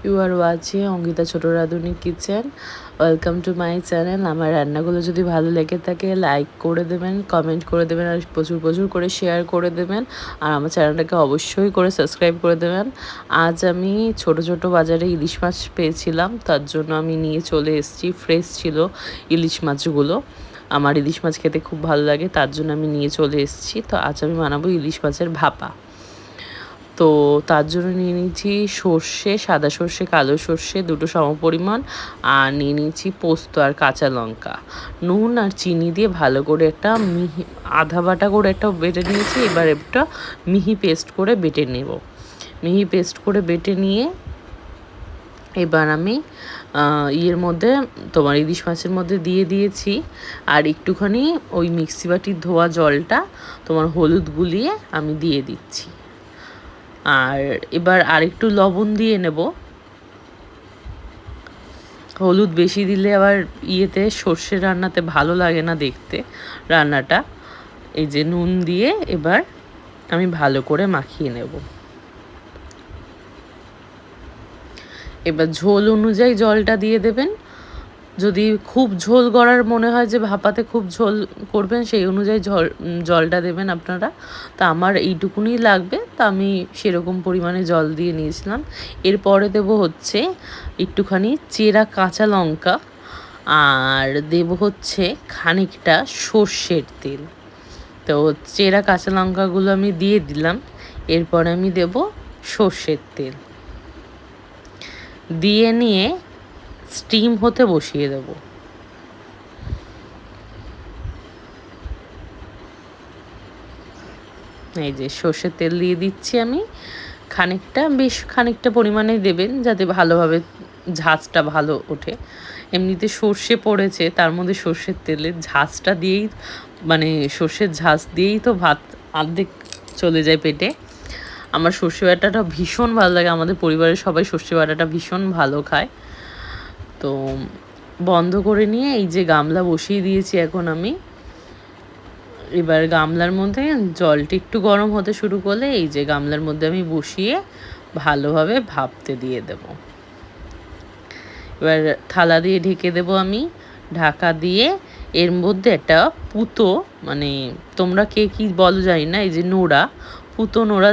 You are watching Ankita ছোট রাঁধুনি kitchen. Welcome to my channel. আমার রান্নাগুলো যদি ভালো লেগে থাকে লাইক করে দেবেন, কমেন্ট করে দেবেন, আর প্রচুর প্রচুর করে শেয়ার করে দেবেন। আর আমার চ্যানেলটাকে অবশ্যই করে সাবস্ক্রাইব করে দেবেন। আজ আমি ছোট ছোট বাজারে ইলিশ মাছ পেয়েছিলাম, তার জন্য আমি নিয়ে চলে এসেছি। ফ্রেশ ছিল ইলিশ মাছগুলো। আমার ইলিশ মাছ খেতে খুব ভালো লাগে, তার জন্য আমি নিয়ে চলে এসেছি। তো আজ আমি বানাবো ইলিশ মাছের ভাপা। তো তার জন্য নিয়ে নিয়েছি সর্ষে, সাদা সর্ষে, কালো সর্ষে দুটো সমপরিমাণ, আর নিয়ে নিয়েছি পোস্ত আর কাঁচা লঙ্কা। নুন আর চিনি দিয়ে ভালো করে একটা মিহি আধা বাটা করে একটা বেটে নিয়েছি। এবার একটা মিহি পেস্ট করে বেটে নেব। মিহি পেস্ট করে বেটে নিয়ে এবার আমি ইয়ের মধ্যে তোমার ইলিশ মাছের মধ্যে দিয়ে দিয়েছি। আর একটুখানি ওই মিক্সি বাটির ধোয়া জলটা তোমার হলুদ গুলিয়ে আমি দিয়ে দিচ্ছি। আর এবার আরেকটু লবণ দিয়ে নেব। হলুদ বেশি দিলে আবার ইয়েতে সর্ষে রান্নাতে ভালো লাগে না দেখতে রান্নাটা। এই যে নুন দিয়ে এবার আমি ভালো করে মাখিয়ে নেব। এবার ঝোল অনুযায়ী জলটা দিয়ে দেবেন। যদি খুব ঝোল করার মনে হয় যে ভাপাতে খুব ঝোল করবেন, সেই অনুযায়ী জলটা দেবেন আপনারা। তা আমার এইটুকুনি লাগবে, তা আমি সেরকম পরিমাণে জল দিয়ে নিয়েছিলাম। এরপরে দেব হচ্ছে একটুখানি চেরা কাঁচা লঙ্কা, আর দেব হচ্ছে খানিকটা সর্ষের তেল। তো চেরা কাঁচা লঙ্কাগুলো আমি দিয়ে দিলাম। এরপরে আমি দেব সর্ষের তেল দিয়ে নিয়ে স্টিম হতে বসিয়ে দেব। এই যে সর্ষের তেল দিয়ে দিচ্ছি আমি খানিকটা, বেশ খানিকটা পরিমাণে দেবেন যাতে ভালোভাবে ঝাঁজটা ভালো ওঠে। এমনিতে সর্ষে পড়েছে, তার মধ্যে সর্ষের তেলের ঝাঁজটা দিয়েই, মানে সর্ষের ঝাঁজ দিয়েই তো ভাত অর্ধেক চলে যায় পেটে। আমার সর্ষে বাটাটা ভীষণ ভালো লাগে, আমাদের পরিবারের সবাই সর্ষে বাটাটা ভীষণ ভালো খায়। তো বন্ধ করে নিয়ে এই যে গামলা বসিয়ে দিয়েছি এখন আমি। এবার গামলার মধ্যে জলটা একটু গরম হতে শুরু করলে এই যে গামলার মধ্যে আমি বসিয়ে ভালোভাবে ভাপতে দিয়ে দেব। এবার থালা দিয়ে ঢেকে দেব আমি, ঢাকা দিয়ে। এর মধ্যে একটা পুতো, মানে তোমরা কে কী বলো জানি না, এই যে নোড়া, পুতো নোড়া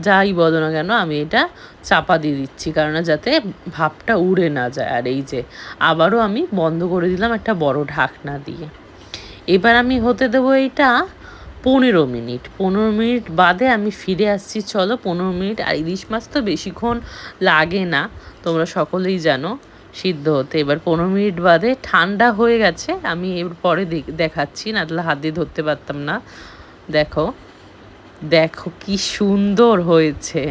যাই বলো না কেন, আমি এটা চাপা দিয়ে দিচ্ছি, কারণ যাতে ভাপটা উড়ে না যায়। আর এই যে আবারও আমি বন্ধ করে দিলাম একটা বড় ঢাকনা দিয়ে। এবার আমি হতে দেবো এটা 15 মিনিট। 15 মিনিট বাদে আমি ফিরে আসছি, চলো। 15 মিনিট। আর ইলিশ মাছ তো বেশিক্ষণ লাগে না, তোমরা সকলেই জানো সিদ্ধ হতে। এবার 15 মিনিট বাদে ঠান্ডা হয়ে গেছে, আমি এর পরে দেখাচ্ছি, না তাহলে হাত দিয়ে ধরতে পারতাম না। দেখো দেখো কি সুন্দর হয়েছে।